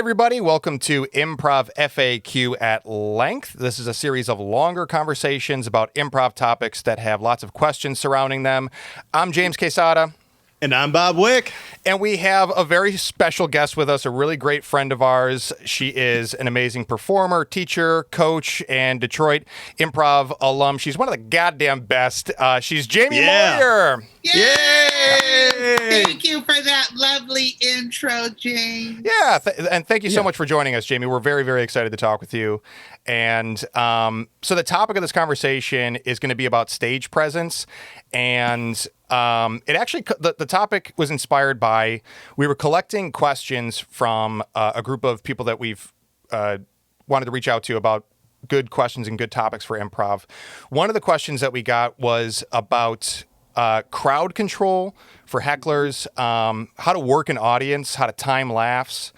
everybody. Welcome to Improv FAQ at Length. This is a series of longer conversations about improv topics that have lots of questions surrounding them. I'm James Quesada. And I'm Bob Wick. And we have a very special guest with us, a really great friend of ours. She is an amazing performer, teacher, coach, and Detroit Improv alum. She's one of the goddamn best. She's Jaime Moyer. Yay! Thank you for that lovely intro, James. Yeah, and thank you so much for joining us, Jaime. We're very, very excited to talk with you. And so the topic of this conversation is going to be about stage presence. And it actually, the topic was inspired by, we were collecting questions from a group of people that we've wanted to reach out to about good questions and good topics for improv. One of the questions that we got was about crowd control for hecklers, how to work an audience, how to time laughs,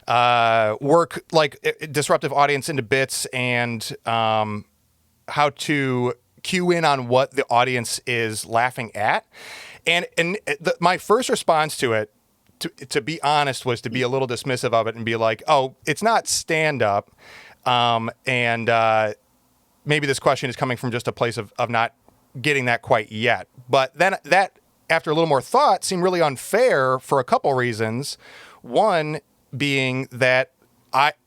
work like disruptive audience into bits, and how to cue in on what the audience is laughing at. And my first response to it, to be honest, was to be a little dismissive of it and be like, oh, it's not stand-up. And maybe this question is coming from just a place of not getting that quite yet. But then that, after a little more thought, seemed really unfair for a couple reasons. One being that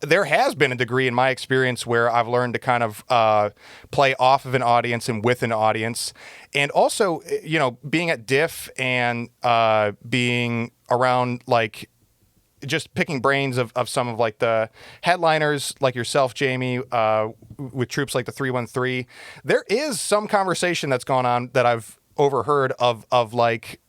there has been a degree in my experience where I've learned to kind of play off of an audience and with an audience. And also, you know, being at Diff and being around, like, just picking brains of some of like the headliners like yourself, Jaime, with troops like the 313, there is some conversation that's gone on that I've overheard of like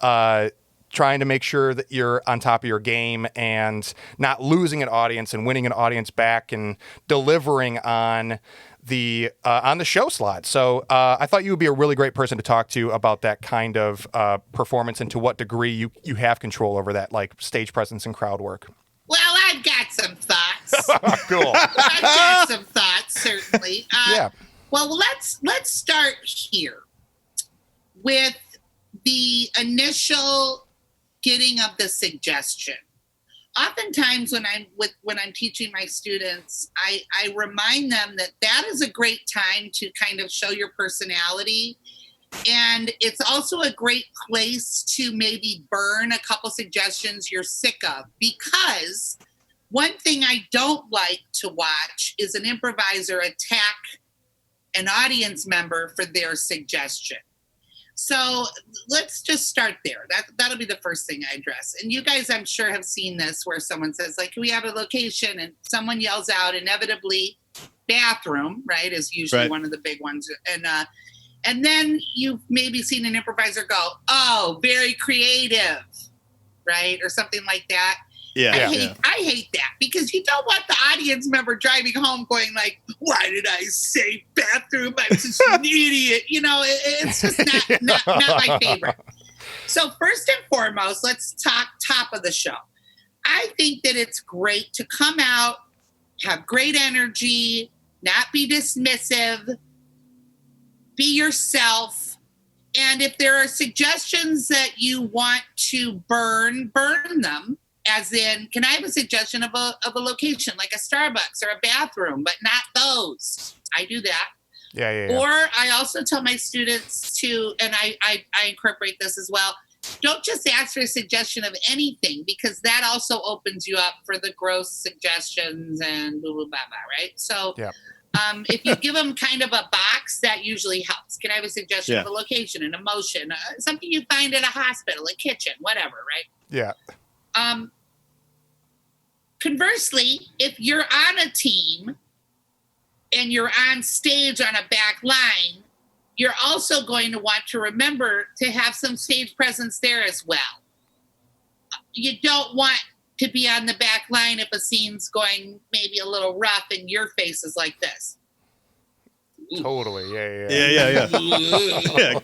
trying to make sure that you're on top of your game and not losing an audience and winning an audience back and delivering on the show slot. So I thought you would be a really great person to talk to about that kind of performance and to what degree you have control over that, like stage presence and crowd work. Well, I've got some thoughts. Cool. I've got some thoughts, certainly. Yeah. Well, let's start here with the initial getting of the suggestion. Oftentimes when I'm teaching my students, I remind them that is a great time to kind of show your personality. And it's also a great place to maybe burn a couple suggestions you're sick of. Because one thing I don't like to watch is an improviser attack an audience member for their suggestion. So let's just start there. That'll be the first thing I address. And you guys, I'm sure, have seen this where someone says, like, we have a location, and someone yells out, inevitably, bathroom, right, is usually one of the big ones. And then you've maybe seen an improviser go, oh, very creative, right, or something like that. Yeah. I hate that, because you don't want the audience member driving home going like, why did I say bathroom? I'm such an idiot. You know, it's just not my favorite. So first and foremost, let's talk top of the show. I think that it's great to come out, have great energy, not be dismissive, be yourself. And if there are suggestions that you want to burn them. As in, can I have a suggestion of a location, like a Starbucks or a bathroom, but not those? I do that. Yeah. Or I also tell my students to, and I incorporate this as well, don't just ask for a suggestion of anything, because that also opens you up for the gross suggestions and blah, blah, blah, blah, right? So if you give them kind of a box, that usually helps. Can I have a suggestion of a location, an emotion, something you find at a hospital, a kitchen, whatever, right? Yeah. Conversely, if you're on a team and you're on stage on a back line, you're also going to want to remember to have some stage presence there as well. You don't want to be on the back line if a scene's going maybe a little rough and your face is like this. Totally. Yeah. Yeah.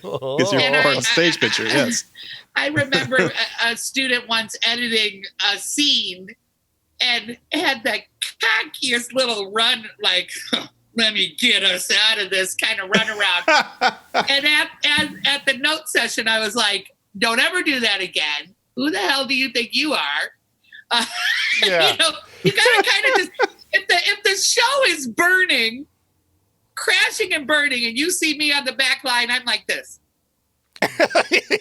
It's your important stage picture. Yes. I remember a student once editing a scene and had the cockiest little run, like, let me get us out of this kind of run around. And at the note session, I was like, don't ever do that again. Who the hell do you think you are? Yeah. You know, you gotta kind of just if the show is burning, crashing and burning, and you see me on the back line, I'm like this.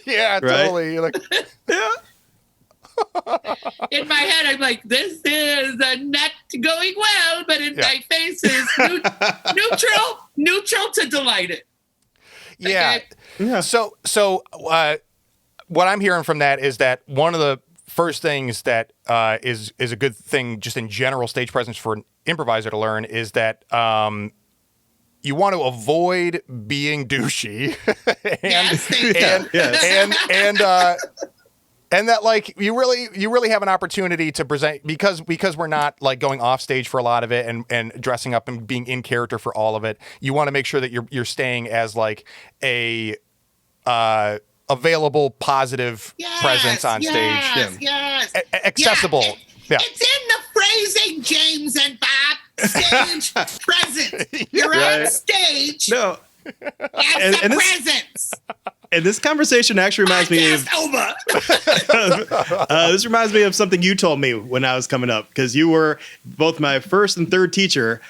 Yeah, Right. totally. You're like, Yeah. In my head, I'm like, this is not going well, but in my face is neutral to delighted. yeah. Okay. Yeah. So what I'm hearing from that is that one of the first things that is a good thing just in general stage presence for an improviser to learn is that you want to avoid being douchey and that like you really have an opportunity to present because we're not like going off stage for a lot of it and dressing up and being in character for all of it. You want to make sure that you're staying as like a available, positive presence on stage. Yes. Accessible. Yeah, it's in the phrasing, James and Bob. Stage presence. You're on stage. No. As a presence. And this conversation actually reminds me of this reminds me of something you told me when I was coming up, because you were both my first and third teacher.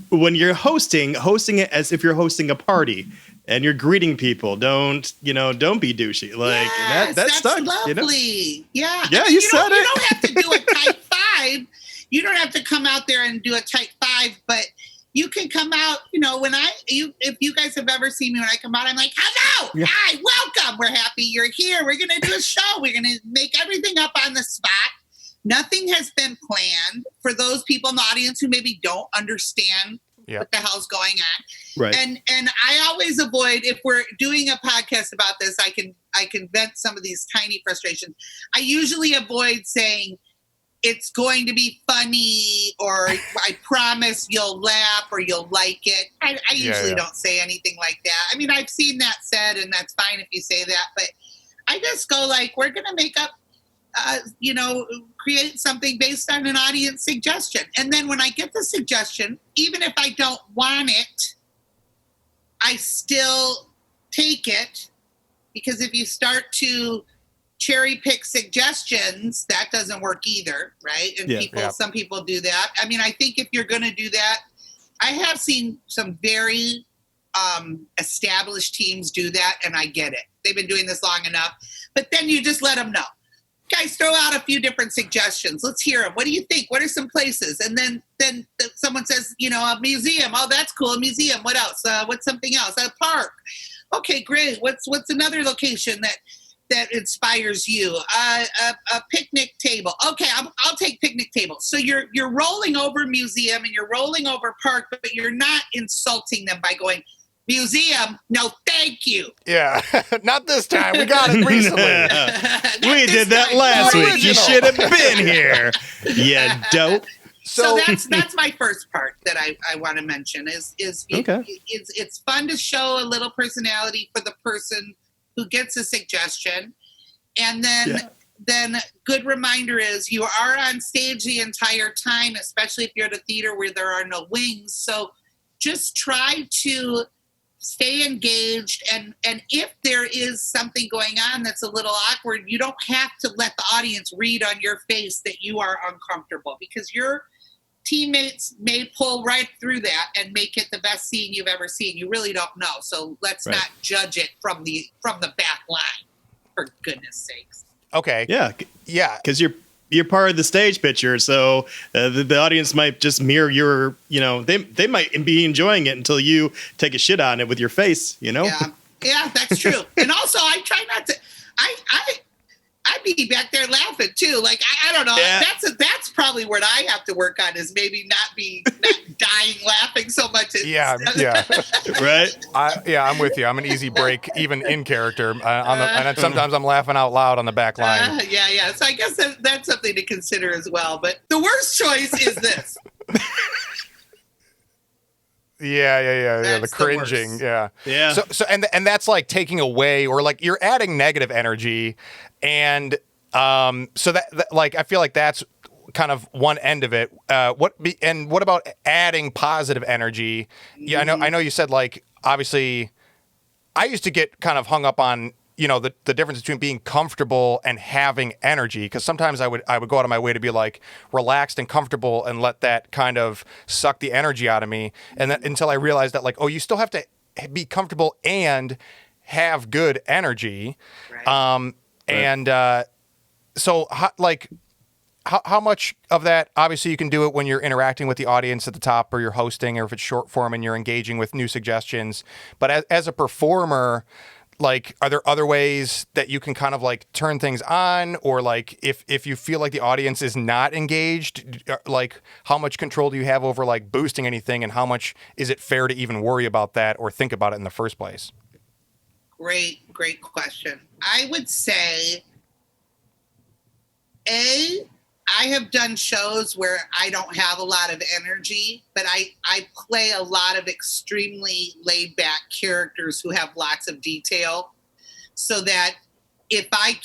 When you're hosting it as if you're hosting a party and you're greeting people, don't be douchey. Like that's stuck. Lovely. Yeah. Yeah, you said it. You don't have to do a type 5. You don't have to come out there and do a type 5, but you can come out, if you guys have ever seen me when I come out, I'm like, hello, hi, welcome. We're happy you're here. We're going to do a show. We're going to make everything up on the spot. Nothing has been planned for those people in the audience who maybe don't understand what the hell's going on. Right. And I always avoid, if we're doing a podcast about this, I can vent some of these tiny frustrations. I usually avoid saying, it's going to be funny, or I promise you'll laugh or you'll like it. I usually don't say anything like that. I mean, I've seen that said, and that's fine if you say that, but I just go like, we're going to make up, create something based on an audience suggestion. And then when I get the suggestion, even if I don't want it, I still take it, because if you start to cherry pick suggestions, that doesn't work either, right? And some people do that. I mean, I think if you're going to do that, I have seen some very established teams do that, and I get it. They've been doing this long enough. But then you just let them know. Guys, throw out a few different suggestions. Let's hear them. What do you think? What are some places? And then someone says, a museum. Oh, that's cool. A museum. What else? What's something else? A park. Okay, great. What's another location that inspires you? A picnic table. Okay, I'll take picnic table. So you're rolling over museum and you're rolling over park, but you're not insulting them by going, museum, no thank you. Yeah, not this time. We got it recently. We did that last week. You should have been here. Yeah, dope. So that's my first part that I want to mention is it's fun to show a little personality for the person who gets a suggestion. And then good reminder is you are on stage the entire time, especially if you're at a theater where there are no wings. So just try to stay engaged. And if there is something going on that's a little awkward, you don't have to let the audience read on your face that you are uncomfortable, because your teammates may pull right through that and make it the best scene you've ever seen. You really don't know. So let's not judge it from the back line, for goodness sakes. Okay. Yeah. Because you're part of the stage picture, so the audience might just mirror your. They might be enjoying it until you take a shit on it with your face. Yeah, that's true. And also, I try not to. I'd be back there laughing too. Like I don't know. Yeah. That's probably what I have to work on, is maybe not dying laughing so much. Yeah. Right. I'm with you. I'm an easy break, even in character. And sometimes I'm laughing out loud on the back line. Yeah. So I guess that's something to consider as well. But the worst choice is this. Yeah. The cringing. The yeah. So and that's like taking away, or like you're adding negative energy, and so that like I feel like that's kind of one end of it. What about adding positive energy? Yeah, I know you said, like, obviously I used to get kind of hung up on the difference between being comfortable and having energy. Because sometimes I would go out of my way to be like relaxed and comfortable and let that kind of suck the energy out of me. And that until I realized that like, oh, you still have to be comfortable and have good energy. Right. So how much of that, obviously you can do it when you're interacting with the audience at the top or you're hosting, or if it's short form and you're engaging with new suggestions. But as a performer, like, are there other ways that you can kind of like turn things on, or like if you feel like the audience is not engaged, like how much control do you have over like boosting anything, and how much is it fair to even worry about that or think about it in the first place? Great question. I would say, I have done shows where I don't have a lot of energy, but I play a lot of extremely laid back characters who have lots of detail, so that if I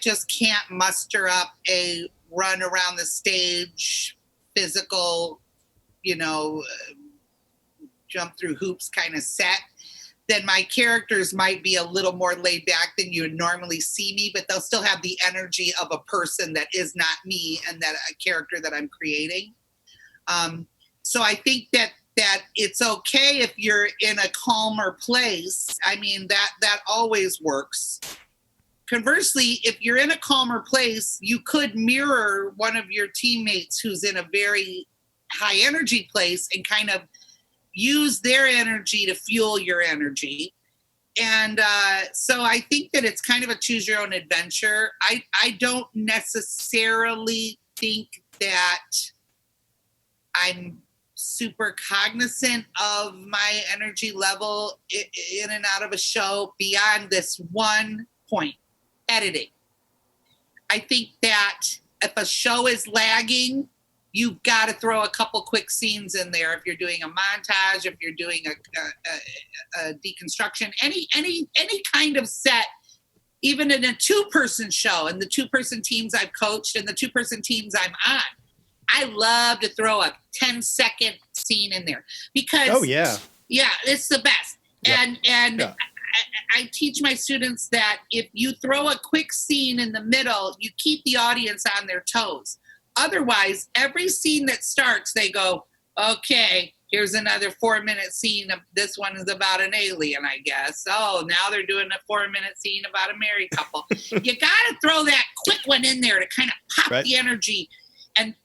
just can't muster up a run around the stage, physical, jump through hoops kind of set, then my characters might be a little more laid back than you would normally see me, but they'll still have the energy of a person that is not me and that a character that I'm creating. So I think that it's okay if you're in a calmer place. I mean, that always works. Conversely, if you're in a calmer place, you could mirror one of your teammates who's in a very high energy place and kind of use their energy to fuel your energy. And so I think that it's kind of a choose your own adventure. I don't necessarily think that I'm super cognizant of my energy level in and out of a show beyond this one point: editing. I think that if a show is lagging, you've got to throw a couple quick scenes in there. If you're doing a montage, if you're doing a deconstruction, any kind of set, even in a 2-person show, and the 2-person teams I've coached and the 2-person teams I'm on, I love to throw a 10-second scene in there because it's the best. Yeah. And yeah. I teach my students that if you throw a quick scene in the middle, you keep the audience on their toes. Otherwise, every scene that starts, they go, okay, here's another 4-minute scene. This one is about an alien, I guess. Oh, now they're doing a 4-minute scene about a married couple. You got to throw that quick one in there to kind of pop the energy. And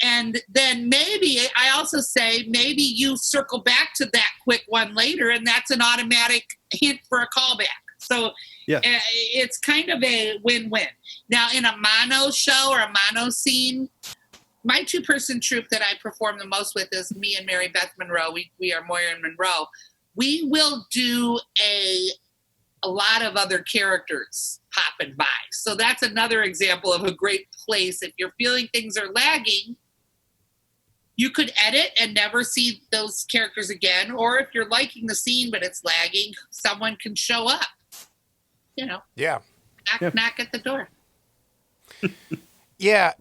then maybe, I also say, maybe you circle back to that quick one later, and that's an automatic hint for a callback. So it's kind of a win-win. Now, in a mono show or a mono scene, my 2-person troupe that I perform the most with is me and Mary Beth Monroe. We are Moyer and Monroe. We will do a lot of other characters popping by. So that's another example of a great place. If you're feeling things are lagging, you could edit and never see those characters again. Or if you're liking the scene but it's lagging, someone can show up. Yeah. Knock at the door. Yeah.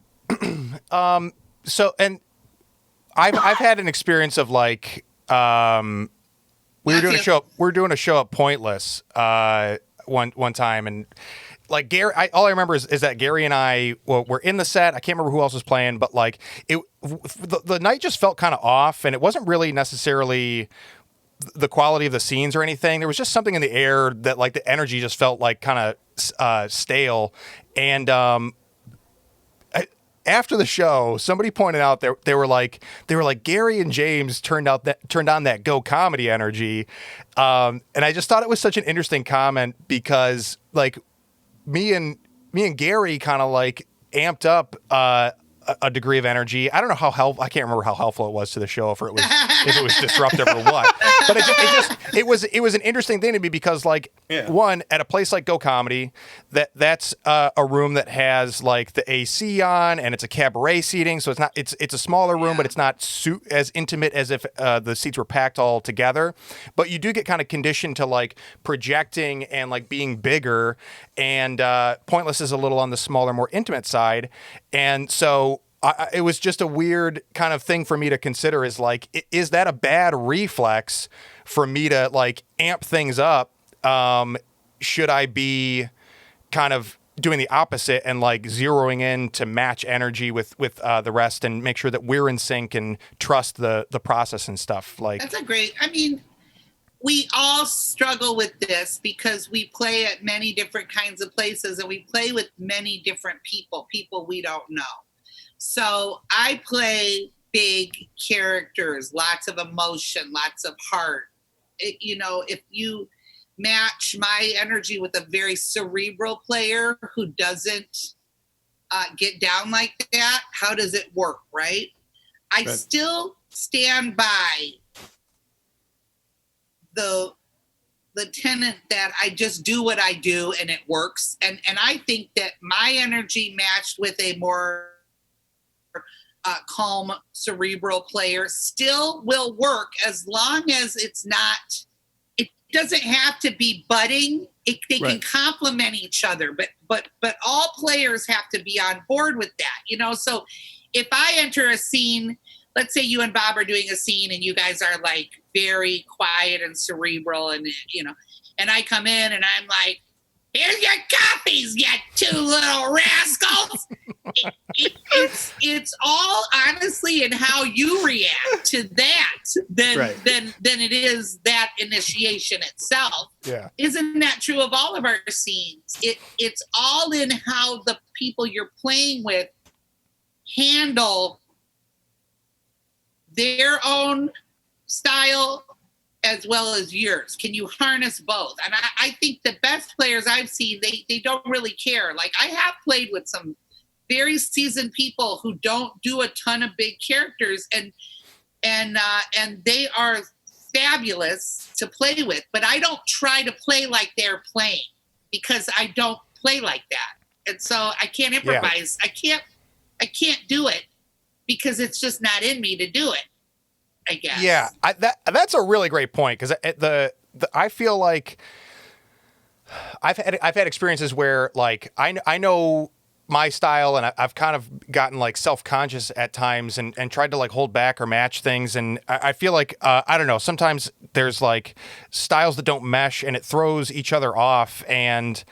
So, and I've had an experience of like, we were doing a show at Pointless, one time, and like Gary, all I remember is that Gary and I were in the set. I can't remember who else was playing, but like the night just felt kind of off, and it wasn't really necessarily the quality of the scenes or anything. There was just something in the air that like the energy just felt like kind of stale. And after the show, somebody pointed out they were like Gary and James turned on that Go comedy energy, and I just thought it was such an interesting comment because like me and Gary kind of like amped up a degree of energy. I don't know I can't remember how helpful it was to the show, if it was disruptive or what. But it was an interesting thing to me because like one, at a place like Go Comedy, that's a room that has like the AC on and it's a cabaret seating, so it's a smaller room, but it's not as intimate as if the seats were packed all together. But you do get kind of conditioned to like projecting and like being bigger, and Pointless is a little on the smaller, more intimate side, and so it was just a weird kind of thing for me to consider, is like, is that a bad reflex for me to like amp things up, should I be kind of doing the opposite and like zeroing in to match energy with the rest and make sure that we're in sync and trust the process and stuff? Like, that's a great, I mean, we all struggle with this because we play at many different kinds of places and we play with many different people we don't know. So I play big characters, lots of emotion, lots of heart. If you match my energy with a very cerebral player who doesn't get down like that, how does it work, right? I still stand by the tenet that I just do what I do and it works. And I think that my energy matched with a more calm cerebral player still will work as long as it doesn't have to be budding. They can complement each other, but all players have to be on board with that, so if I enter a scene, let's say you and Bob are doing a scene and you guys are like very quiet and cerebral and, and I come in and I'm like, here's your copies, you two little rascals. It's all honestly in how you react to that than it is that initiation itself. Yeah. Isn't that true of all of our scenes? It's all in how the people you're playing with handle their own style as well as yours. Can you harness both? And I think the best players I've seen, they don't really care. Like I have played with some very seasoned people who don't do a ton of big characters and they are fabulous to play with, but I don't try to play like they're playing because I don't play like that. And so I can't improvise. Yeah. I can't do it because it's just not in me to do it, I guess. Yeah, that's a really great point because I feel like I've had experiences where like I know my style and I've kind of gotten like self-conscious at times and tried to like hold back or match things, and I feel like I don't know, sometimes there's like styles that don't mesh and it throws each other off, and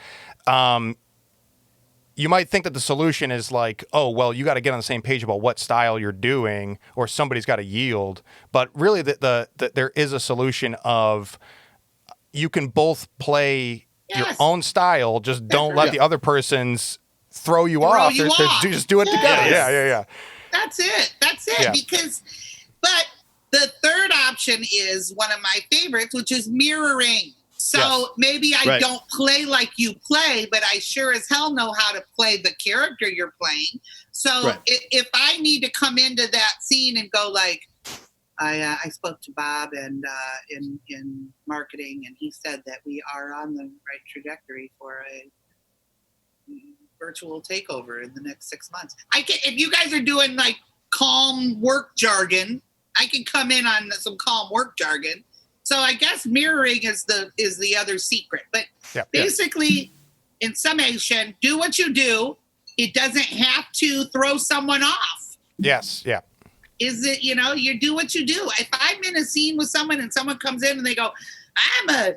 you might think that the solution is like, oh, well, you got to get on the same page about what style you're doing, or somebody's got to yield. But really, there is a solution of you can both play your own style, just don't let the other person's throw you off. Just do it together. Yeah. That's it. Yeah. But the third option is one of my favorites, which is mirroring. So maybe I don't play like you play, but I sure as hell know how to play the character you're playing. So if I need to come into that scene and go like, I spoke to Bob and in marketing, and he said that we are on the right trajectory for a virtual takeover in the next 6 months. If you guys are doing like calm work jargon, I can come in on some calm work jargon. So I guess mirroring is the other secret. But basically, in summation, do what you do. It doesn't have to throw someone off. Yes, yeah. Is it, you do what you do. If I'm in a scene with someone and someone comes in and they go, I'm a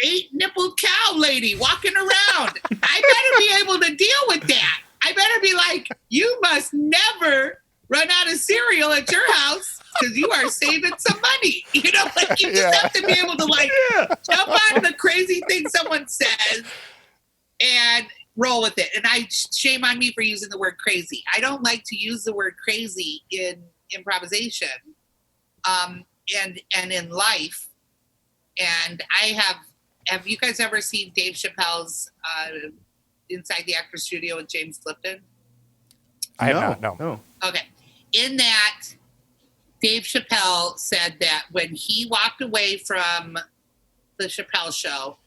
8-nippled cow lady walking around, I better be able to deal with that. I better be like, you must never run out of cereal at your house because you are saving some money. You just have to be able to jump on the crazy thing someone says and roll with it. And shame on me for using the word crazy. I don't like to use the word crazy in improvisation and in life. And have you guys ever seen Dave Chappelle's Inside the Actors Studio with James Lipton? I have not, no. Okay. In that, Dave Chappelle said that when he walked away from the Chappelle show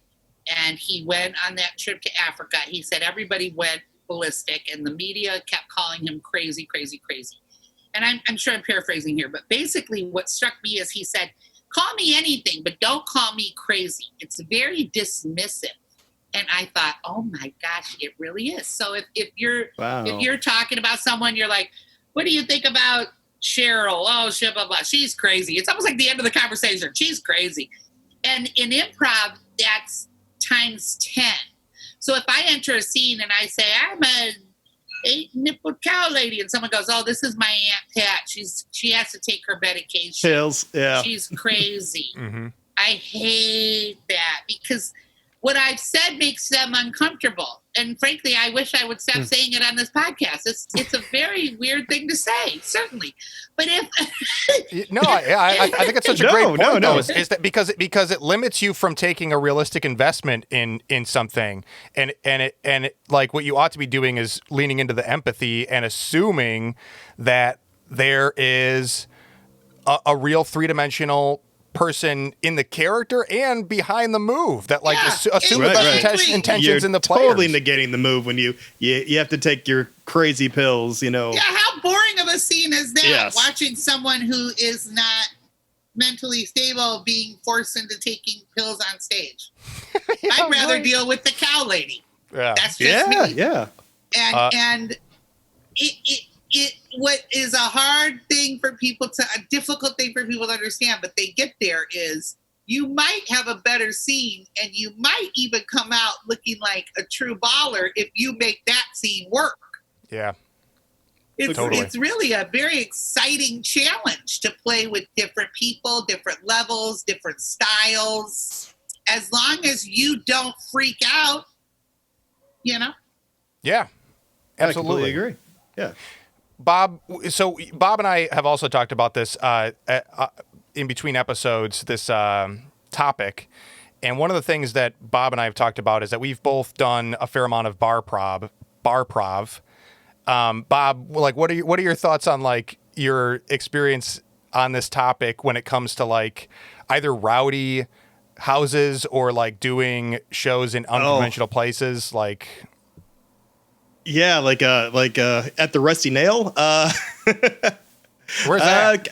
and he went on that trip to Africa, he said everybody went ballistic and the media kept calling him crazy, crazy, crazy. And I'm sure I'm paraphrasing here, but basically what struck me is he said, call me anything, but don't call me crazy. It's very dismissive. And I thought, oh my gosh, it really is. So if you're talking about someone, you're like, what do you think about Cheryl? Oh, shit, blah, blah. She's crazy. It's almost like the end of the conversation. She's crazy. And in improv, that's times 10. So if I enter a scene and I say, I'm a 8-nipple cow lady, and someone goes, oh, this is my Aunt Pat. She has to take her medication. Pills, yeah. She's crazy. Mm-hmm. I hate that because what I've said makes them uncomfortable. And frankly, I wish I would stop saying it on this podcast. It's a very weird thing to say, certainly. But if no, I think it's such a great point, no. though, is that because it limits you from taking a realistic investment in something, and it like what you ought to be doing is leaning into the empathy and assuming that there is a real 3-dimensional person in the character and behind the move that assume the best intentions You're in the players. Totally negating the move when you have to take your crazy pills, Yeah, how boring of a scene is that? Yes. Watching someone who is not mentally stable being forced into taking pills on stage. I'd rather deal with the cow lady. Yeah. That's just me. Yeah. And it what is a difficult thing for people to understand, but they get there, is you might have a better scene and you might even come out looking like a true baller if you make that scene work. Yeah. It's really a very exciting challenge to play with different people, different levels, different styles. As long as you don't freak out, Yeah. Absolutely. I completely agree. Yeah. Bob and I have also talked about this in between episodes, this topic. And one of the things that Bob and I have talked about is that we've both done a fair amount of bar prov. Bob, like, what are your thoughts on like your experience on this topic when it comes to like either rowdy houses or like doing shows in unconventional places, like? Yeah, like at the Rusty Nail. Where's that?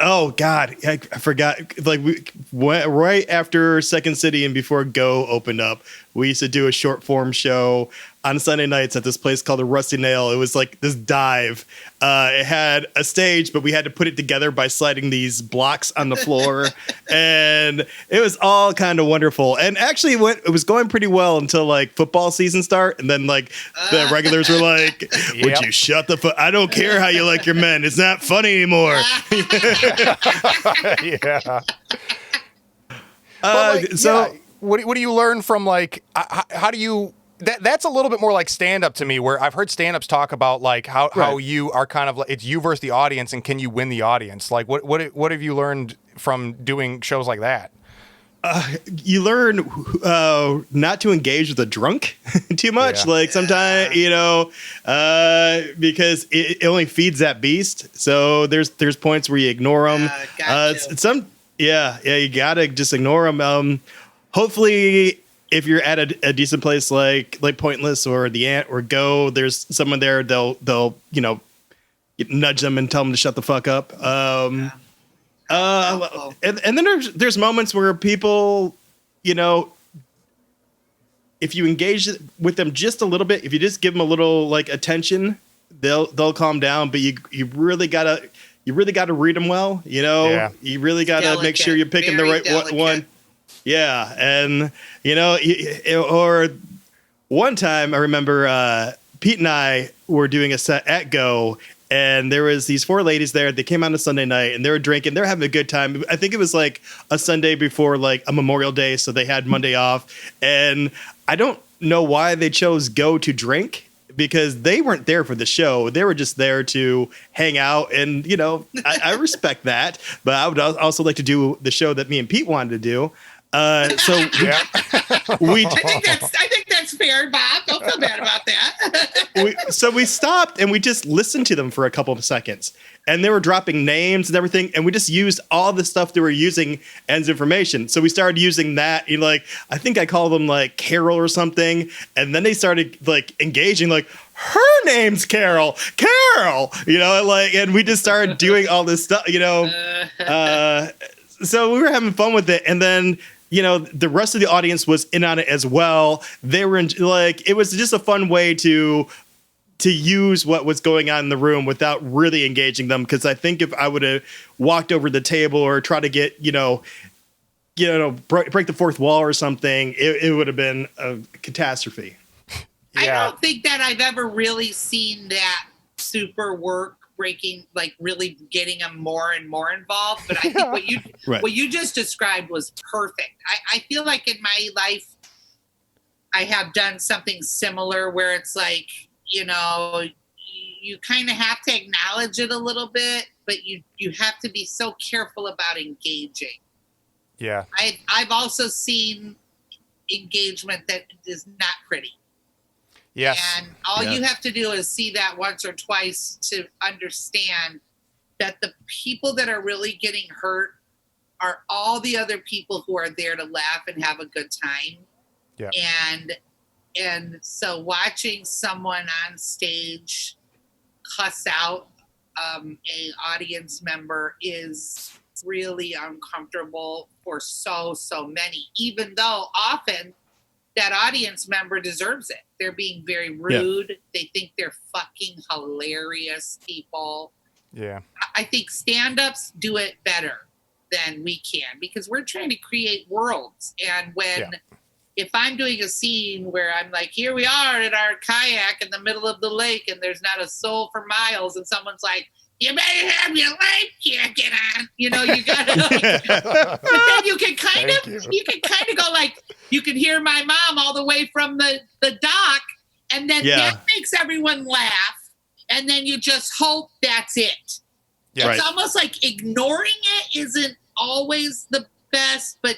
Oh God, I forgot. Like we went right after Second City and before Go opened up, we used to do a short form show on Sunday nights at this place called the Rusty Nail. It was like this dive. It had a stage, but we had to put it together by sliding these blocks on the floor, and it was all kind of wonderful. And actually, it was going pretty well until like football season start, and then like the regulars were like, "Would you shut the fuck? I don't care how you like your men. It's not funny anymore." Yeah. What do you learn from like how do you that's a little bit more like stand up to me, where I've heard stand ups talk about like how you are kind of like, it's you versus the audience, and can you win the audience? Like what have you learned from doing shows like that? You learn not to engage with a drunk too much. Yeah. Like sometimes, because it only feeds that beast. So there's points where you ignore them. You gotta just ignore them. Hopefully, if you're at a decent place like Pointless or the Ant or Go, there's someone there. They'll nudge them and tell them to shut the fuck up. And then there's moments where people, if you engage with them just a little bit, if you just give them a little like attention, they'll calm down. But you really gotta read them well. You really gotta make sure you're picking the right one. Yeah, and or one time I remember Pete and I were doing a set at Go. And there was these 4 ladies there. They came on a Sunday night and they were drinking. They were having a good time. I think it was like a Sunday before like a Memorial Day. So they had Monday off. And I don't know why they chose Go to drink, because they weren't there for the show. They were just there to hang out. And, I respect that. But I would also like to do the show that me and Pete wanted to do. I think that's fair, Bob. Don't feel bad about that. So we stopped and we just listened to them for a couple of seconds, and they were dropping names and everything, and we just used all the stuff they were using as information. So we started using that. I think I called them like Carol or something, and then they started like engaging, like, her name's Carol, and we just started doing all this stuff, So we were having fun with it, and then the rest of the audience was in on it as well. They were it was just a fun way to use what was going on in the room without really engaging them. Because I think if I would have walked over the table or try to get break the fourth wall or something, it would have been a catastrophe. I don't think that I've ever really seen that super work breaking, like really getting them more and more involved. But I think what you just described was perfect. I feel like in my life, I have done something similar where it's like, you kind of have to acknowledge it a little bit, but you have to be so careful about engaging. Yeah. I've also seen engagement that is not pretty. Yes. And all you have to do is see that once or twice to understand that the people that are really getting hurt are all the other people who are there to laugh and have a good time. Yeah. And so watching someone on stage cuss out a audience member is really uncomfortable for so many, even though often that audience member deserves it. They're being very rude. Yeah. They think they're fucking hilarious people. Yeah. I think stand-ups do it better than we can because we're trying to create worlds. And if I'm doing a scene where I'm like, here we are in our kayak in the middle of the lake and there's not a soul for miles, and someone's like, you better have your life jacket on. You gotta. But then you can kind of go like, you can hear my mom all the way from the dock, and then that makes everyone laugh, and then you just hope that's it. Yeah. It's almost like ignoring it isn't always the best, but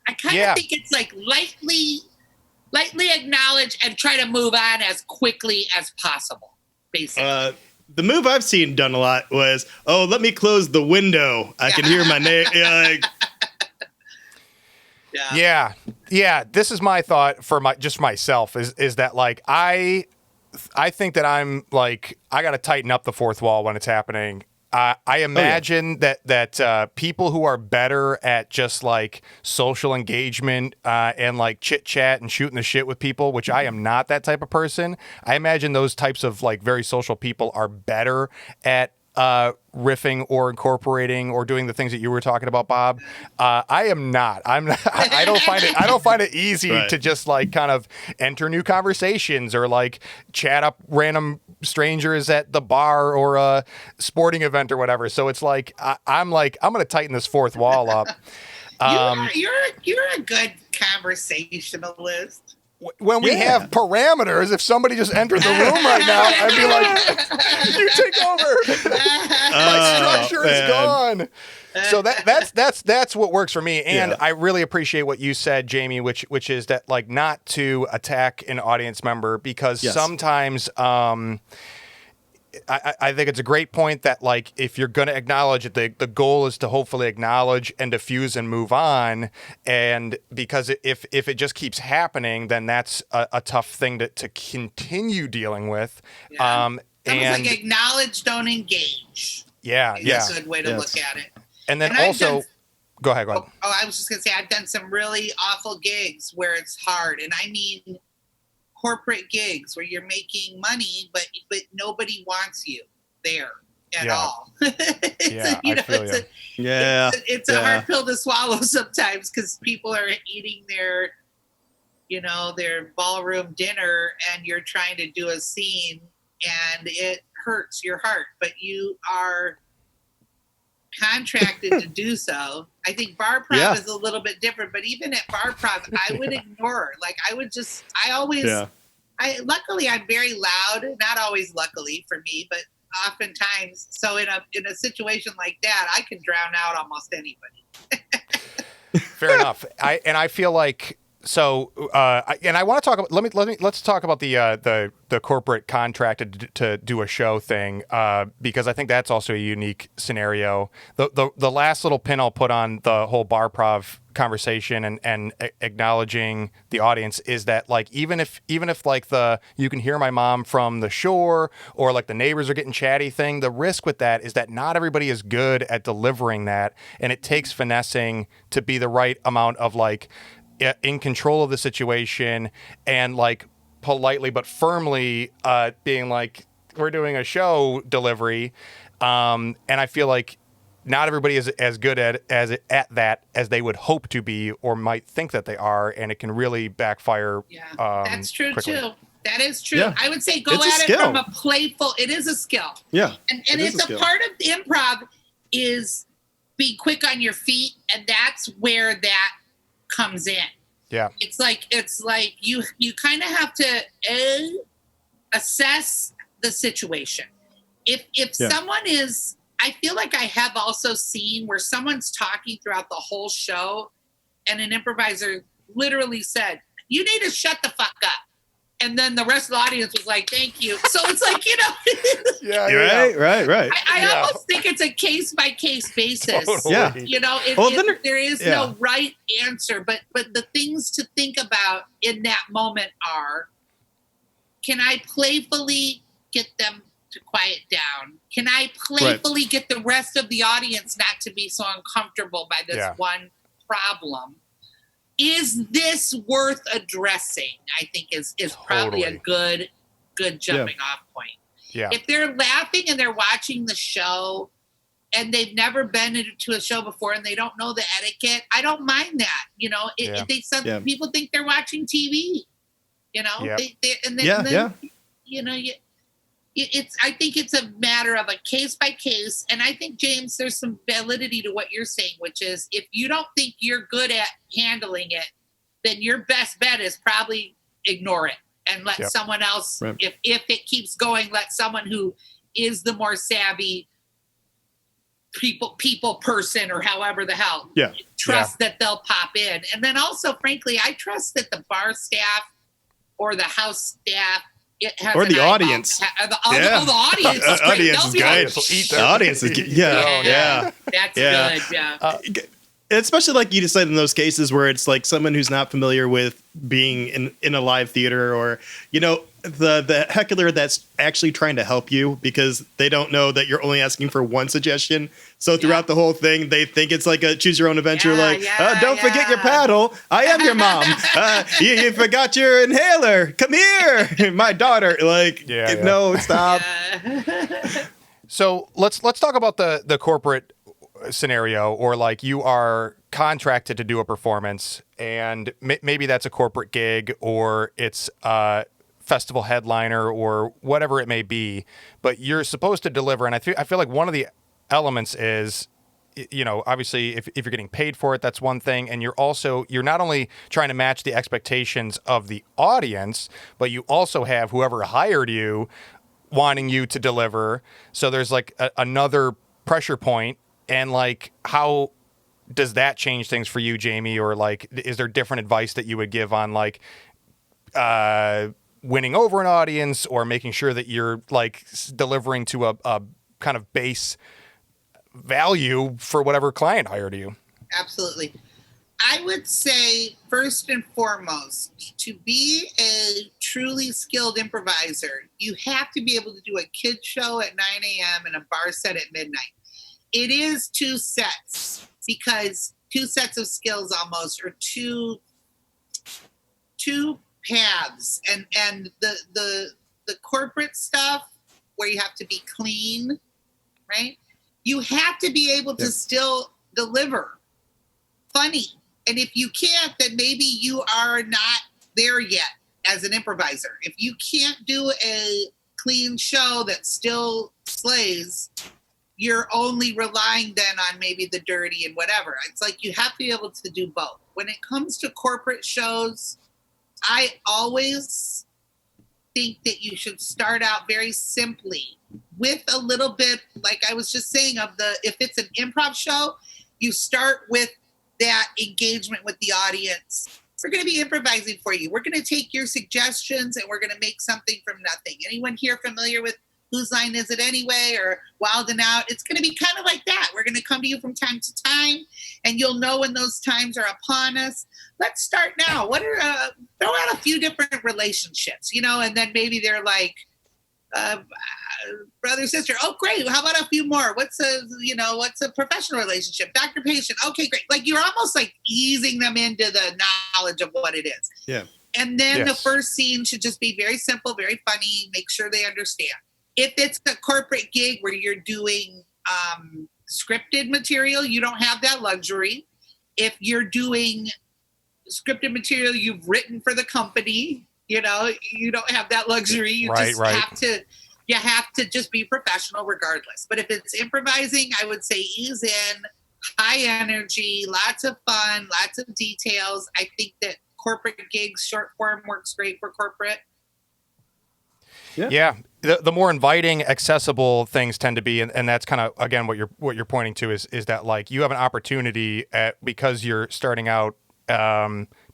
I kind of think it's like lightly acknowledge and try to move on as quickly as possible, basically. The move I've seen done a lot was, let me close the window. I can hear my name. Yeah. This is my thought for myself is that like I think that I'm like I got to tighten up the fourth wall when it's happening. I imagine that people who are better at just like social engagement and like chit chat and shooting the shit with people, which I am not that type of person. I imagine those types of like very social people are better at riffing or incorporating or doing the things that you were talking about, Bob. I am not. I don't find it easy to just like kind of enter new conversations or like chat up random strangers at the bar or a sporting event or whatever. So it's like I'm going to tighten this fourth wall up. You're a good conversationalist. When we have parameters, if somebody just entered the room right now, I'd be like, "You take over. My structure is gone." So that's what works for me, and I really appreciate what you said, Jamie, which is that like not to attack an audience member because sometimes. I think it's a great point that like if you're going to acknowledge it, the goal is to hopefully acknowledge and diffuse and move on. And because if it just keeps happening, then that's a tough thing to continue dealing with. Yeah. And like acknowledge, don't engage. Yeah. That's a good way to look at it. And then also, go ahead. Oh, I was just going to say, I've done some really awful gigs where it's hard. And I mean, corporate gigs where you're making money, but nobody wants you there at all. It's a hard pill to swallow sometimes because people are eating their ballroom dinner and you're trying to do a scene and it hurts your heart, but you are contracted to do so. I think bar prov is a little bit different, but even at bar prov, I would ignore. Like luckily I'm very loud, not always luckily for me, but oftentimes. So in a situation like that, I can drown out almost anybody. Fair enough. I feel like so. And I want to talk about. Let's talk about the corporate contracted to do a show thing because I think that's also a unique scenario. The last little pin I'll put on the whole bar prov conversation and acknowledging the audience is that like even if like you can hear my mom from the shore or like the neighbors are getting chatty thing, the risk with that is that not everybody is good at delivering that, and it takes finessing to be the right amount of like in control of the situation and like politely but firmly being like, we're doing a show delivery, and I feel like not everybody is as good at that as they would hope to be or might think that they are, and it can really backfire. Yeah, that's true quickly. too. That is true. Yeah. I would say go It's a at it skill. from a playful. It is a skill. Yeah, and it's a part of improv is be quick on your feet, and that's where that comes in. Yeah, it's like you kind of have to assess the situation. If someone is, I feel like I have also seen where someone's talking throughout the whole show, and an improviser literally said, "You need to shut the fuck up." And then the rest of the audience was like, "Thank you." So it's like, right. I almost think it's a case-by-case basis. Totally. Yeah. There is no right answer, but the things to think about in that moment are, can I playfully get them to quiet down? Can I playfully get the rest of the audience not to be so uncomfortable by this one problem? Is this worth addressing? I think is probably a good jumping off point. Yeah. If they're laughing and they're watching the show and they've never been to a show before and they don't know the etiquette, I don't mind that. People think they're watching TV. I think it's a matter of a case by case. And I think, James, there's some validity to what you're saying, which is if you don't think you're good at handling it, then your best bet is probably ignore it and let someone else, if it keeps going, let someone who is the more savvy people person or however the hell trust that they'll pop in. And then also, frankly, I trust that the bar staff or the house staff or the audience. The audience is great. Audience is good. The audience is good. Yeah. That's good. Yeah. Especially like you just said in those cases where it's like someone who's not familiar with being in a live theater, or the heckler that's actually trying to help you because they don't know that you're only asking for one suggestion. So throughout the whole thing, they think it's like a choose your own adventure. Don't forget your paddle. I am your mom. You forgot your inhaler. Come here, my daughter. No, stop. So let's talk about the corporate scenario, or like you are contracted to do a performance, and maybe that's a corporate gig, or it's a festival headliner, or whatever it may be, but you're supposed to deliver. And I feel like one of the elements is, obviously if you're getting paid for it, that's one thing. And you're not only trying to match the expectations of the audience, but you also have whoever hired you wanting you to deliver. So there's like another pressure point. And like, how does that change things for you, Jamie? Or like, is there different advice that you would give on like winning over an audience, or making sure that you're like delivering to a kind of base value for whatever client hired you? Absolutely. I would say first and foremost, to be a truly skilled improviser, you have to be able to do a kid show at 9 a.m. and a bar set at midnight. It is two sets, because two sets of skills almost, or two paths. And the corporate stuff where you have to be clean, right? You have to be able to still deliver funny. And if you can't, then maybe you are not there yet as an improviser. If you can't do a clean show that still slays, you're only relying then on maybe the dirty and whatever. It's like you have to be able to do both. When it comes to corporate shows, I always think that you should start out very simply with a little bit, like I was just saying, if it's an improv show, you start with that engagement with the audience. We're going to be improvising for you. We're going to take your suggestions and we're going to make something from nothing. Anyone here familiar with Whose Line Is It Anyway, or Wild and Out? It's going to be kind of like that. We're going to come to you from time to time, and you'll know when those times are upon us. Let's start now. What are throw out a few different relationships, and then maybe they're like brother, sister. Oh, great. How about a few more? What's a professional relationship? Doctor, patient. Okay, great. Like you're almost like easing them into the knowledge of what it is. Yeah. And then the first scene should just be very simple, very funny. Make sure they understand. If it's a corporate gig where you're doing scripted material, you don't have that luxury. If you're doing scripted material you've written for the company, you don't have that luxury. You have to just be professional regardless. But if it's improvising, I would say ease in, high energy, lots of fun, lots of details. I think that corporate gigs, short form works great for corporate. Yeah. The more inviting, accessible things tend to be, and that's kind of, again, what you're pointing to is that like you have an opportunity because you're starting out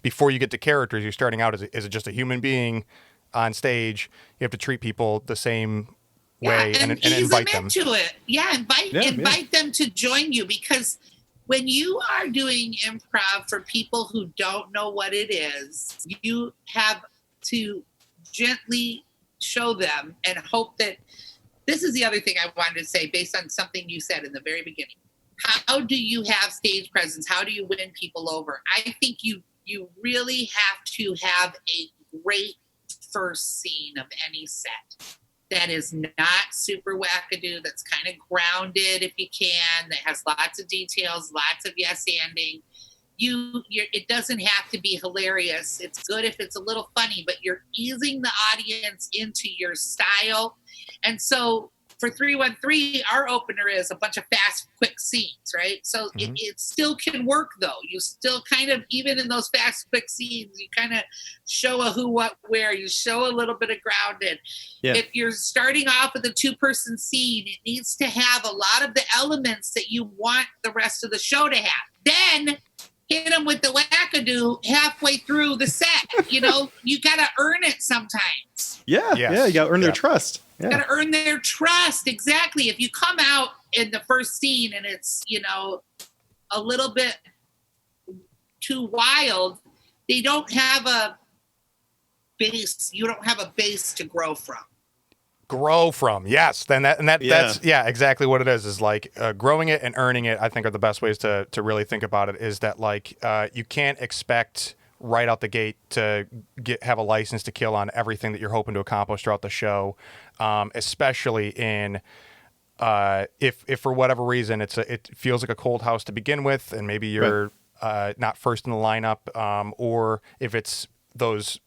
before you get to characters, you're starting out as just a human being on stage. You have to treat people the same way and invite them into it. Yeah, invite them to join you, because when you are doing improv for people who don't know what it is, you have to gently show them and hope that this is the other thing I wanted to say based on something you said in the very beginning. How do you have stage presence? How do you win people over? I think you really have to have a great first scene of any set that is not super wackadoo, that's kind of grounded if you can, that has lots of details, lots of yes-anding. It doesn't have to be hilarious. It's good if it's a little funny, but you're easing the audience into your style. And so for 313, our opener is a bunch of fast, quick scenes, right? So it still can work, though. You still kind of, even in those fast, quick scenes, you kind of show a who, what, where. You show a little bit of grounded. Yeah. If you're starting off with a 2-person scene, it needs to have a lot of the elements that you want the rest of the show to have. Then hit them with the wackadoo halfway through the set. You got to earn it sometimes. Yeah, you got to earn their trust. Yeah. Got to earn their trust. Exactly. If you come out in the first scene and it's, a little bit too wild, they don't have a base. You don't have a base to grow from. Yes. That's exactly what it is like growing it and earning it. I think are the best ways to really think about it, is that like you can't expect right out the gate to have a license to kill on everything that you're hoping to accomplish throughout the show, especially in if for whatever reason it feels like a cold house to begin with, and maybe you're not first in the lineup, or if it's those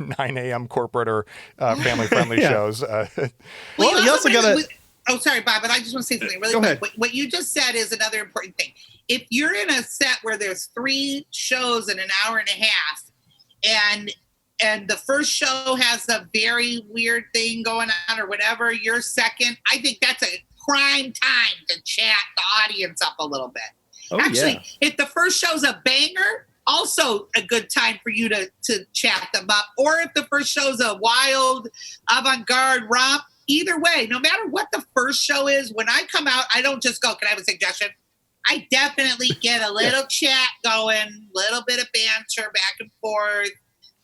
9 a.m. corporate or family-friendly shows. Well, you also got to... Oh, sorry, Bob, but I just want to say something really quick. What you just said is another important thing. If you're in a set where there's 3 shows in an hour and a half, and the first show has a very weird thing going on or whatever, your second, I think that's a prime time to chat the audience up a little bit. Oh, actually, if the first show's a banger, also a good time for you to chat them up. Or if the first show's a wild avant-garde romp, either way, no matter what the first show is, when I come out, I don't just go, can I have a suggestion? I definitely get a little chat going, little bit of banter back and forth.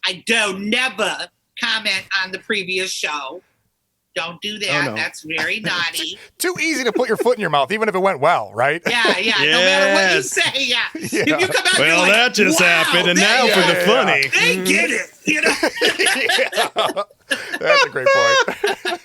I don't never comment on the previous show. Don't do that. Oh, no. That's very naughty. Too easy to put your foot in your mouth, even if it went well, right? Yeah. Yes. No matter what you say, If you come out, well, that just happened, and now for the funny. They get it, That's a great point.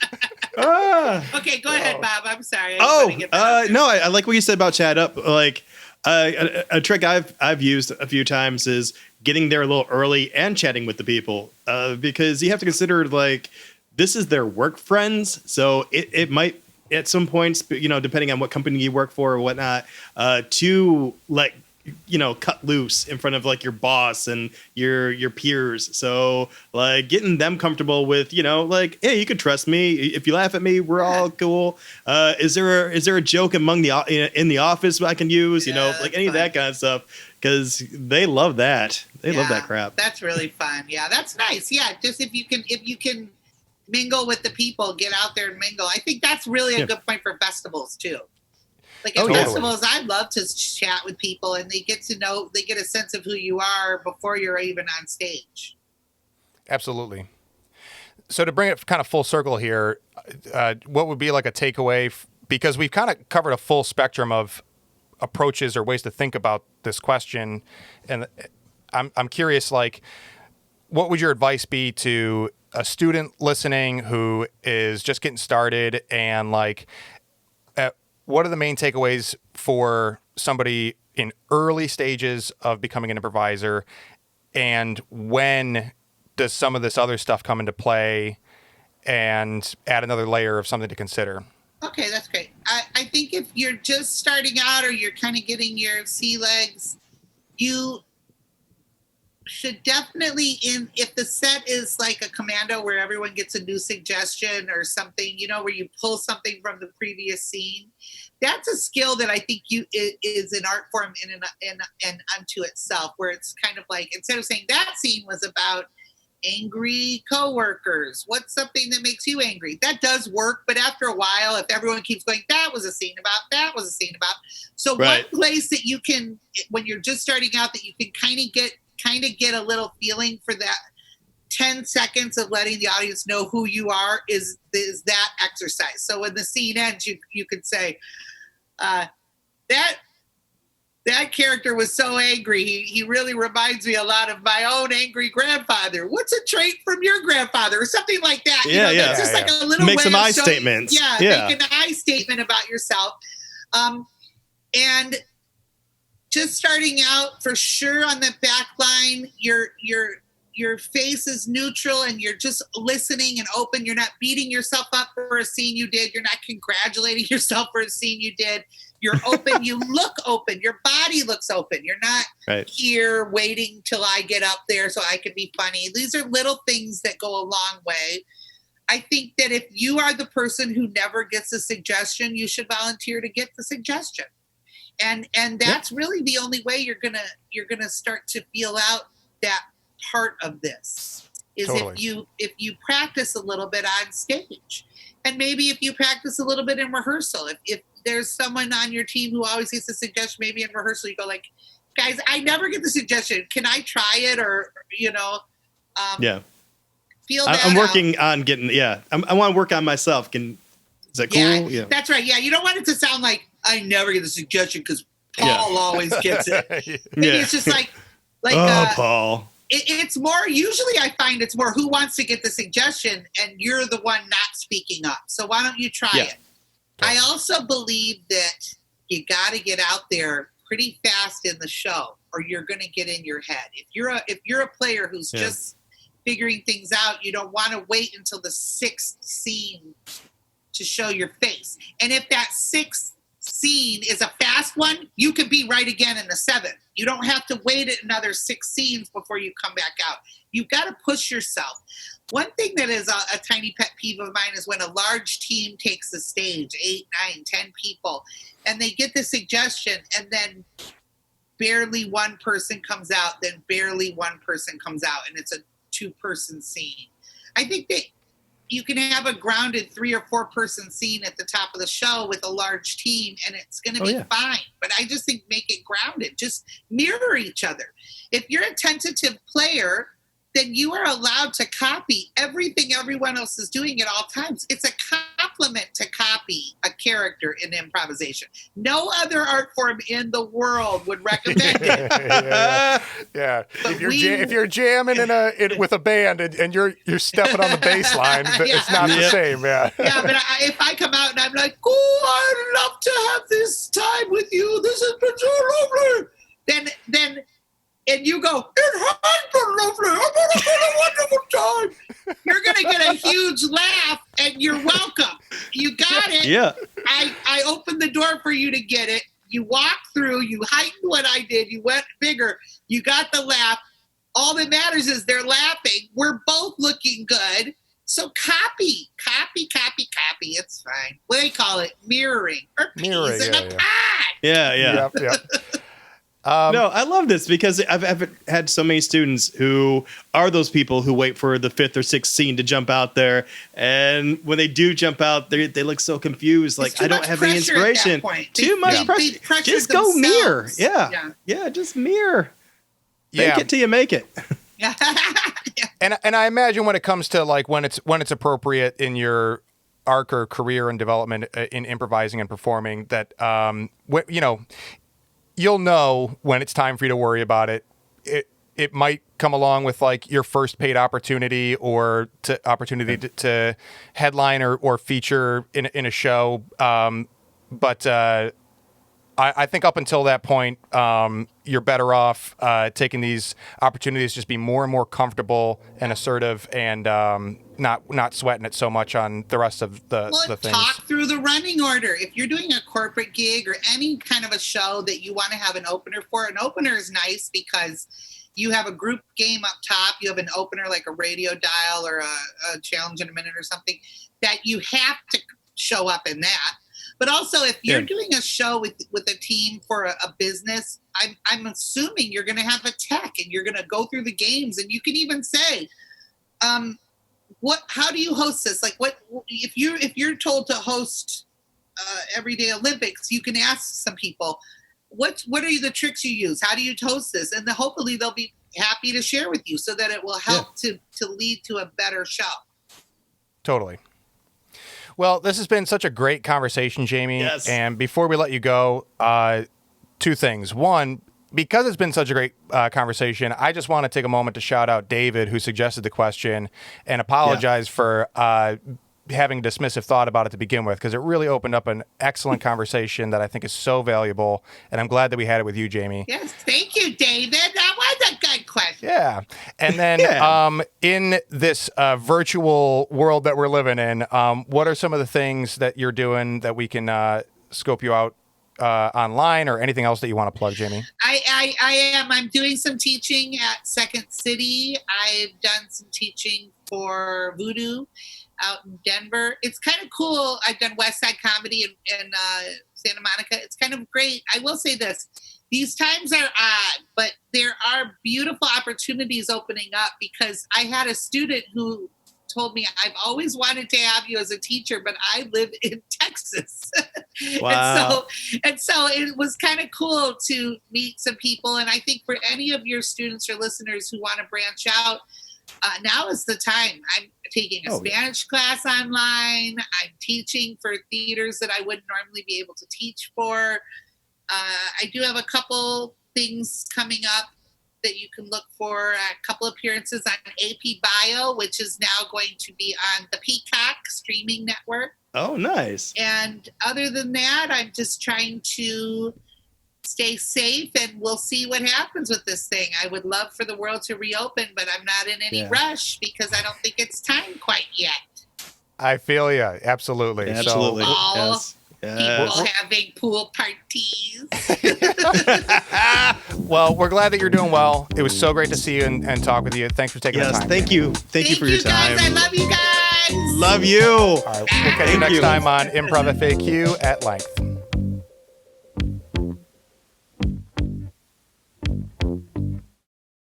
Okay, go ahead, Bob. I'm sorry. No, I like what you said about chat up. Like a trick I've used a few times is getting there a little early and chatting with the people, because you have to consider like this is their work friends, so it might at some points, depending on what company you work for or whatnot, to like cut loose in front of like your boss and your peers. So like getting them comfortable with, like, hey, you can trust me. If you laugh at me, we're all cool. Is there a joke among in the office I can use? Like any of that kind of stuff, because they love that. They love that crap. That's really fun. Yeah, that's nice. Yeah, just if you can mingle with the people, get out there and mingle. I think that's really a good point for festivals too. Like at festivals, I love to chat with people, and they get a sense of who you are before you're even on stage. Absolutely. So to bring it kind of full circle here, what would be like a takeaway? Because we've kind of covered a full spectrum of approaches or ways to think about this question, and I'm curious, like, what would your advice be to a student listening who is just getting started and like what are the main takeaways for somebody in early stages of becoming an improviser, and when does some of this other stuff come into play and add another layer of something to consider? Okay, that's great. I think if you're just starting out or you're kind of getting your sea legs, you should definitely, if the set is like a commando where everyone gets a new suggestion or something, where you pull something from the previous scene, that's a skill that I think is an art form in unto itself, where it's kind of like, instead of saying that scene was about angry coworkers, what's something that makes you angry? That does work, but after a while, if everyone keeps going, that was a scene about. So right. One place that you can, when you're just starting out, that you can kind of get a little feeling for that 10 seconds of letting the audience know who you are is that exercise. So when the scene ends, you could say, that character was so angry. He really reminds me a lot of my own angry grandfather. What's a trait from your grandfather, or something like that? Yeah, yeah. That's just like a little make way some of I showing, statements. Yeah, make an I statement about yourself. And just starting out, for sure, on the back line, your face is neutral and you're just listening and open. You're not beating yourself up for a scene you did. You're not congratulating yourself for a scene you did. You're open. You look open. Your body looks open. You're not here waiting till I get up there so I can be funny. These are little things that go a long way. I think that if you are the person who never gets a suggestion, you should volunteer to get the suggestion. And that's really the only way you're gonna start to feel out that part of this is totally. if you practice a little bit on stage, and maybe if you practice a little bit in rehearsal. If there's someone on your team who always gets a suggestion, maybe in rehearsal you go like, guys, I never get the suggestion. Can I try it? Or feel that I'm working on getting. I want to work on myself. Is that cool? Yeah, that's right. Yeah, you don't want it to sound like I never get the suggestion because Paul always gets it. Maybe it's just like Paul. It's more, usually I find it's more who wants to get the suggestion and you're the one not speaking up. So why don't you try it? I also believe that you got to get out there pretty fast in the show or you're going to get in your head. If you're a player who's just figuring things out, you don't want to wait until the 6th scene to show your face. And if that 6th scene is a fast one, you can be right again in the 7th. You don't have to wait another 6 scenes before you come back out. You've got to push yourself. One thing that is a tiny pet peeve of mine is when a large team takes the stage, 8, 9, 10 people, and they get the suggestion and then barely one person comes out, then barely one person comes out, and it's a 2-person scene. I think that you can have a grounded 3 or 4 person scene at the top of the show with a large team and it's going to be fine. But I just think make it grounded. Just mirror each other. If you're a tentative player, then you are allowed to copy everything everyone else is doing at all times. It's a compliment to copy a character in improvisation. No other art form in the world would recommend it. Yeah. If you're jamming with a band and you're stepping on the bass line, it's not the same. Yeah. Yeah, but if I come out and I'm like, oh, I'd love to have this time with you. This has been so lovely. Then and you go, it has been lovely. I'm going to have a wonderful time. You're going to get a huge laugh, and you're welcome. You got it. Yeah. I opened the door for you to get it. You walked through. You heightened what I did. You went bigger. You got the laugh. All that matters is they're laughing. We're both looking good. So copy. It's fine. What do they call it? Mirroring. Or peas in a pod. Yeah. Yep. No, I love this because I've had so many students who are those people who wait for the 5th or 6th scene to jump out there. And when they do jump out, they look so confused. Like, I don't have any inspiration. Too much pressure. Just go mirror. Yeah, just mirror. Make it till you make it. Yeah. And I imagine when it comes to like when it's appropriate in your arc or career and development in improvising and performing that, you'll know when it's time for you to worry about it. It might come along with like your first paid opportunity or opportunity to headline or feature in a show. but I think up until that point, you're better off taking these opportunities, just be more and more comfortable and assertive, and not sweating it so much on the rest of the things. Talk through the running order. If you're doing a corporate gig or any kind of a show that you want to have an opener for, an opener is nice because you have a group game up top. You have an opener like a radio dial or a challenge in a minute or something that you have to show up in that. But also, if you're doing a show with a team for a business, I'm assuming you're going to have a tech and you're going to go through the games, and you can even say, how do you host this? Like, what if you're told to host Everyday Olympics? You can ask some people, what are the tricks you use? How do you host this? And hopefully they'll be happy to share with you so that it will help to lead to a better show. Totally. Well, this has been such a great conversation, Jamie. Yes. And before we let you go, two things. One, because it's been such a great conversation, I just want to take a moment to shout out David, who suggested the question, and apologize for having a dismissive thought about it to begin with, because it really opened up an excellent conversation that I think is so valuable. And I'm glad that we had it with you, Jamie. Yes, thank you, David. That was a good question. Yeah. And then in this virtual world that we're living in, what are some of the things that you're doing that we can scope you out online, or anything else that you want to plug, Jamie? I'm doing some teaching at Second City. I've done some teaching for Voodoo out in Denver. It's kind of cool. I've done West Side Comedy in Santa Monica. It's kind of great. I will say this. These times are odd, but there are beautiful opportunities opening up, because I had a student who told me, I've always wanted to have you as a teacher, but I live in Texas. Wow. and so it was kind of cool to meet some people. And I think for any of your students or listeners who want to branch out, now is the time. I'm taking a Spanish class online. I'm teaching for theaters that I wouldn't normally be able to teach for. I do have a couple things coming up that you can look for, a couple appearances on AP Bio, which is now going to be on the Peacock streaming network. Oh, nice. And other than that, I'm just trying to stay safe, and we'll see what happens with this thing. I would love for the world to reopen, but I'm not in any rush, because I don't think it's time quite yet. I feel you. Absolutely. Yeah, absolutely. So, yes. People having pool parties. Well, we're glad that you're doing well. It was so great to see you and talk with you. Thanks for taking the time. Thank you. Thank you for your time. Guys. I love you guys. Love you. All right, we'll catch you next time on Improv FAQ at length.